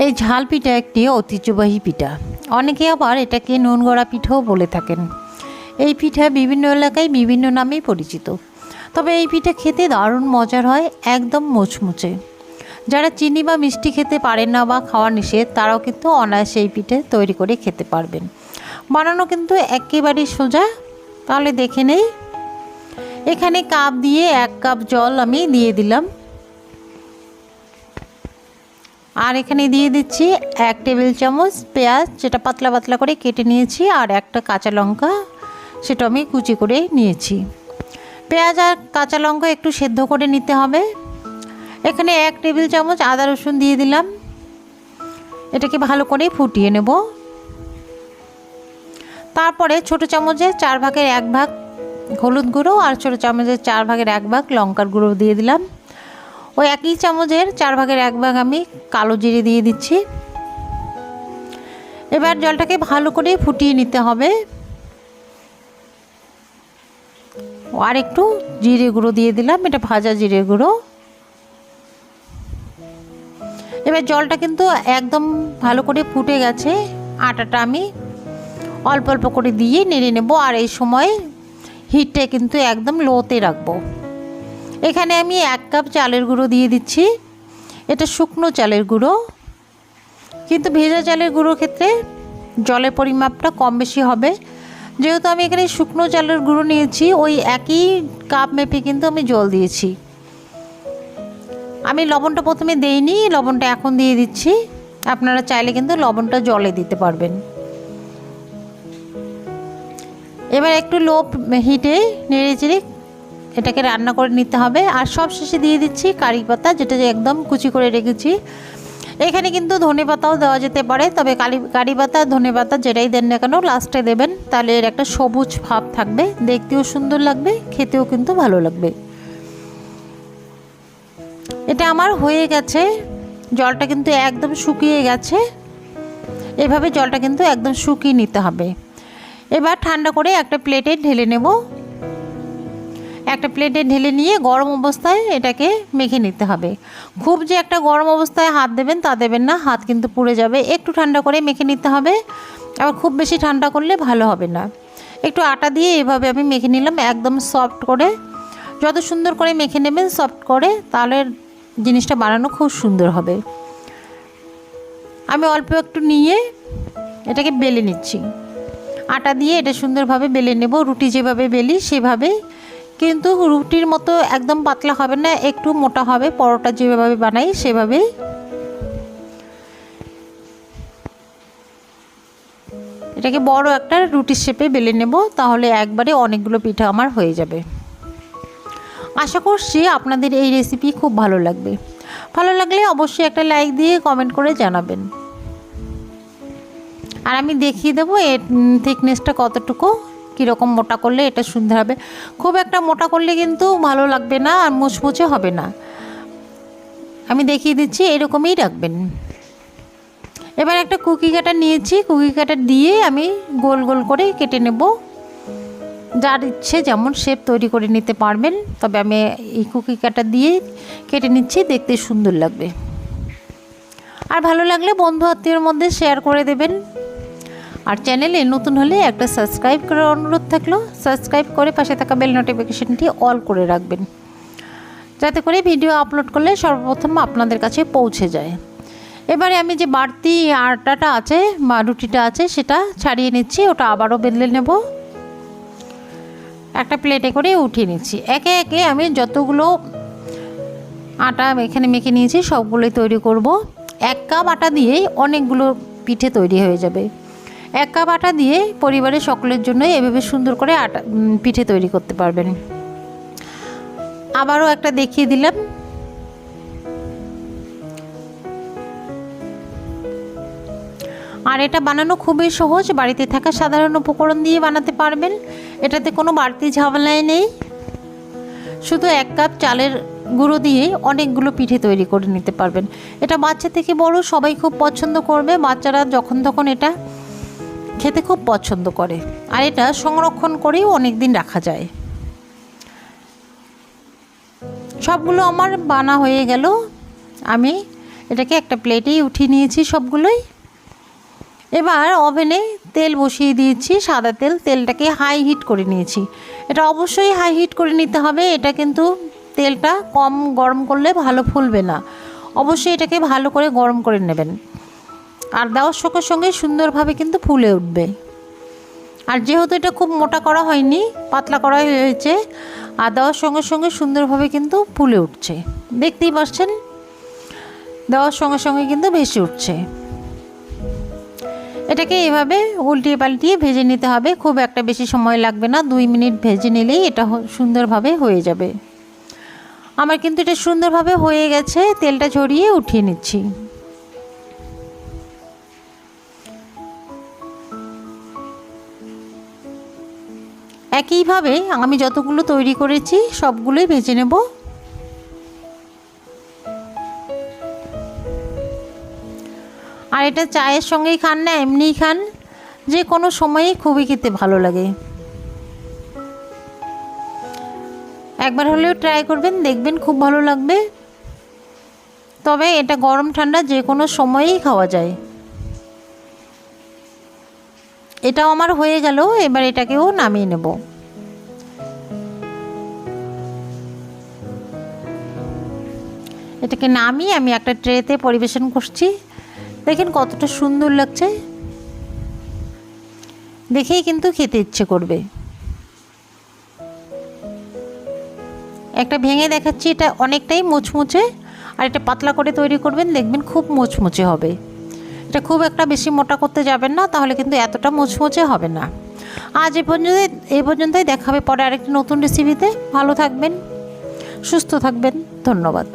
এই ঝাল পিঠা একটি ঐতিহ্যবাহী পিঠা, অনেকে আবার এটাকে নুন গড়া পিঠাও বলে থাকেন। এই পিঠা বিভিন্ন এলাকায় বিভিন্ন নামেই পরিচিত, তবে এই পিঠা খেতে দারুণ মজার হয়, একদম মুচমুচে। যারা চিনি বা মিষ্টি খেতে পারেন না বা খাওয়া নিষেধ, তারাও কিন্তু অনায়াসে এই পিঠে তৈরি করে খেতে পারবেন। বানানো কিন্তু একেবারেই সোজা। তাহলে দেখে নেই। এখানে কাপ দিয়ে 1 কাপ জল আমি দিয়ে দিলাম, আর এখানে দিয়ে দিচ্ছি 1 টেবিল চামচ পেঁয়াজ, যেটা পাতলা পাতলা করে কেটে নিয়েছি, আর একটা কাঁচা লঙ্কা, সেটা আমি কুচি করে নিয়েছি। পেঁয়াজ আর কাঁচা লঙ্কা একটু সেদ্ধ করে নিতে হবে। এখানে 1 টেবিল চামচ আদা রসুন দিয়ে দিলাম, এটাকে ভালো করে ফুটিয়ে নেব। তারপরে ছোট চামচের 4 ভাগের 1 ভাগ হলুদ গুঁড়ো আর ছোট চামচের 4 ভাগের 1 ভাগ লঙ্কার গুঁড়ো দিয়ে দিলাম। ওই একই চামচের 4 ভাগের 1 ভাগ আমি কালো জিরে দিয়ে দিচ্ছি। এবার জলটাকে ভালো করে ফুটিয়ে নিতে হবে। আর একটু জিরে গুঁড়ো দিয়ে দিলাম, এটা ভাজা জিরে গুঁড়ো। এবার জলটা কিন্তু একদম ভালো করে ফুটে গেছে। আটাটা আমি অল্প অল্প করে দিয়ে নেড়ে নেব, আর এই সময় হিটটা কিন্তু একদম লোতে রাখবো। এখানে আমি 1 কাপ চালের গুঁড়ো দিয়ে দিচ্ছি। এটা শুকনো চালের গুঁড়ো, কিন্তু ভেজা চালের গুঁড়োর ক্ষেত্রে জলের পরিমাপটা কম বেশি হবে। যেহেতু আমি এখানে শুকনো চালের গুঁড়ো নিয়েছি, ওই একই কাপ মেপে কিন্তু আমি জল দিয়েছি। আমি লবণটা প্রথমে দেইনি, লবণটা এখন দিয়ে দিচ্ছি। আপনারা চাইলে কিন্তু লবণটা জলে দিতে পারবেন। এবার একটু লো হিটে নেড়ে চেড়ে এটাকে রান্না করে নিতে হবে। আর সব শেষে দিয়ে দিচ্ছি কারি পাতা, যেটা একদম কুচি করে রেখেছি। এখানে কিন্তু ধনে পাতাও দেওয়া যেতে পারে, তবে কারি পাতা ধনে পাতা যেটাই দেন না কেন লাস্টে দেবেন, তাহলে এর একটা সবুজ ভাব থাকবে, দেখতেও সুন্দর লাগবে, খেতেও কিন্তু ভালো লাগবে। এটা আমার হয়ে গেছে, জলটা কিন্তু একদম শুকিয়ে গেছে। এভাবে জলটা কিন্তু একদম শুকিয়ে নিতে হবে। এবার ঠান্ডা করে একটা প্লেটে ঢেলে নেব। একটা প্লেটে ঢেলে নিয়ে গরম অবস্থায় এটাকে মেখে নিতে হবে। খুব যে একটা গরম অবস্থায় হাত দেবেন তা দেবেন না, হাত কিন্তু পুড়ে যাবে। একটু ঠান্ডা করে মেখে নিতে হবে, আবার খুব বেশি ঠান্ডা করলে ভালো হবে না। একটু আটা দিয়ে এভাবে আমি মেখে নিলাম, একদম সফট করে। যত সুন্দর করে মেখে নেবেন সফট করে, তাহলে জিনিসটা বানানো খুব সুন্দর হবে। আমি অল্প একটু নিয়ে এটাকে বেলে নিচ্ছি। আটা দিয়ে এটা সুন্দরভাবে বেলে নেব, রুটি যেভাবে বেলি সেভাবে। কিন্তু রুটির মতো একদম পাতলা হবে না, একটু মোটা হবে, পরোটা যেভাবে বানাই সেভাবেই। এটাকে বড় একটা রুটির শেপে বেলে নেব, তাহলে একবারে অনেকগুলো পিঠা আমার হয়ে যাবে। আশা করছি আপনাদের এই রেসিপি খুব ভালো লাগবে। ভালো লাগলে অবশ্যই একটা লাইক দিয়ে কমেন্ট করে জানাবেন। আর আমি দেখিয়ে দেবো এর থিকনেসটা কতটুকু, কীরকম মোটা করলে এটা সুন্দর হবে। খুব একটা মোটা করলে কিন্তু ভালো লাগবে না, আর মুচমুচে হবে না। আমি দেখিয়ে দিচ্ছি, এরকমই রাখবেন। এবার একটা কুকি কাটার নিয়েছি, কুকি কাটার দিয়ে আমি গোল গোল করে কেটে নেব। যার ইচ্ছে যেমন শেপ তৈরি করে নিতে পারবেন, তবে আমি এই কুকি কাটার দিয়ে কেটে নিচ্ছি, দেখতে সুন্দর লাগবে। আর ভালো লাগলে বন্ধু আত্মীয়ের মধ্যে শেয়ার করে দেবেন। আর চ্যানেলে নতুন হলে একটা সাবস্ক্রাইব করার অনুরোধ থাকলো, সাবস্ক্রাইব করে পাশে থাকা বেল নোটিফিকেশনটি অল করে রাখবেন, যাতে করে ভিডিও আপলোড করলে সর্বপ্রথম আপনাদের কাছে পৌঁছে যায়। এবারে আমি যে বাড়তি আটাটা আছে বা রুটিটা আছে সেটা ছাড়িয়ে নিচ্ছি, ওটা আবারও বেলে নেব। একটা প্লেটে করে উঠিয়ে নিচ্ছি। একে একে আমি যতগুলো আটা এখানে মেখে নিয়েছি সবগুলোই তৈরি করব। 1 কাপ আটা দিয়েই অনেকগুলো পিঠে তৈরি হয়ে যাবে। 1 কাপ আটা দিয়ে পরিবারের সকলের জন্য এভাবে সুন্দর করে আটা পিঠে তৈরি করতে পারবেন। আবারও একটা দেখিয়ে দিলাম। আর এটা বানানো খুবই সহজ, বাড়িতে থাকা সাধারণ উপকরণ দিয়ে বানাতে পারবেন। এটাতে কোনো বাড়তি ঝামেলাই নেই। শুধু 1 কাপ চালের গুঁড়ো দিয়ে অনেকগুলো পিঠে তৈরি করে নিতে পারবেন। এটা বাচ্চা থেকে বড় সবাই খুব পছন্দ করবে। বাচ্চারা যখন তখন এটা খেতে খুব পছন্দ করে, আর এটা সংরক্ষণ করেও অনেক দিন রাখা যায়। সবগুলো আমার বানা হয়ে গেল। আমি এটাকে একটা প্লেটেই উঠিয়ে নিয়েছি সবগুলোই। এবার ওভেনে তেল বসিয়ে দিয়েছি, সাদা তেল। তেলটাকে হাই হিট করে নিয়েছি। এটা অবশ্যই হাই হিট করে নিতে হবে। এটা কিন্তু তেলটা কম গরম করলে ভালো ফুলবে না। অবশ্যই এটাকে ভালো করে গরম করে নেবেন, আর দেওয়ার সঙ্গে সঙ্গে সুন্দরভাবে কিন্তু ফুলে উঠবে। আর যেহেতু এটা খুব মোটা করা হয়নি, পাতলা করা হয়েছে, আর দেওয়ার সঙ্গে সঙ্গে সুন্দরভাবে কিন্তু ফুলে উঠছে। দেখতেই পাচ্ছেন, দেওয়ার সঙ্গে সঙ্গে কিন্তু ভেসে উঠছে। এটাকে এভাবে উল্টিয়ে পাল্টিয়ে ভেজে নিতে হবে। খুব একটা বেশি সময় লাগবে না, 2 মিনিট ভেজে নিলেই এটা সুন্দরভাবে হয়ে যাবে। আমার কিন্তু এটা সুন্দরভাবে হয়ে গেছে। তেলটা ঝরিয়ে উঠিয়ে নিচ্ছি। একইভাবে আমি যতগুলো তৈরি করেছি সবগুলোই ভেজে নেব। আর এটা চায়ের সঙ্গেই খান না এমনিই খান, যে কোনো সময়েই খুবই খেতে ভালো লাগে। একবার হলেও ট্রাই করবেন, দেখবেন খুব ভালো লাগবে। তবে এটা গরম ঠান্ডা যে কোনো সময়েই খাওয়া যায়। এটাও আমার হয়ে গেল। এবার এটাকেও নামিয়ে নেব। এটাকে নামিয়ে আমি একটা ট্রেতে পরিবেশন করছি। দেখেন কতটা সুন্দর লাগছে, দেখেই কিন্তু খেতে ইচ্ছে করবে। একটা ভেঙে দেখাচ্ছি, এটা অনেকটাই মুচমুচে, আর এটা পাতলা করে তৈরি করবেন, দেখবেন খুব মুচমুচে হবে। এটা খুব একটা বেশি মোটা করতে যাবেন না, তাহলে কিন্তু এতটা মুচমুচে হবে না। আজ এ পর্যন্তই দেখা হবে পরে আরেকটি নতুন রেসিপিতে। ভালো থাকবেন, সুস্থ থাকবেন। ধন্যবাদ।